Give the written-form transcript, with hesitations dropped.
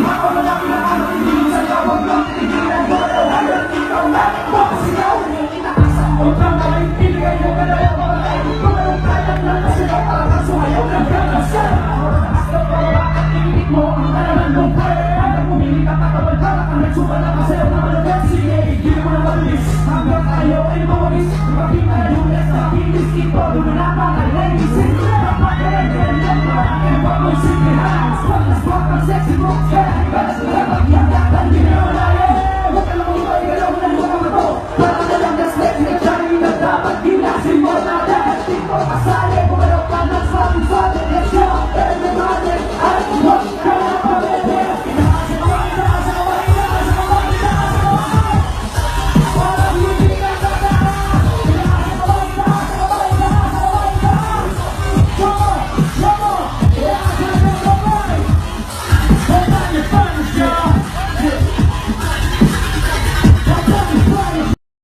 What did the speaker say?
Ako na lang pinakano, hindi sa tawag lang tinigilan ko. Hanggang ikaw na, mapasigaw. Inaasan mo, tanggalay, pinigay mo ka na yung mga kayo. Kung anong kaya na nasigaw, talagang sumayaw ng ganasan. Hasta para at inilig mo, ang kanalan mong kaya. Hanggang umilig at katawan, para kang nagsuba na kasayaw na malagan. Sige, hindi mo na mabilis, hanggang ayaw ay mawagis. Bakit na lunes na pinis ito, lumanapan ay ladies. Napakain, ganyan, maraming bagoy, sige hands. Panas, bakang sexy moves.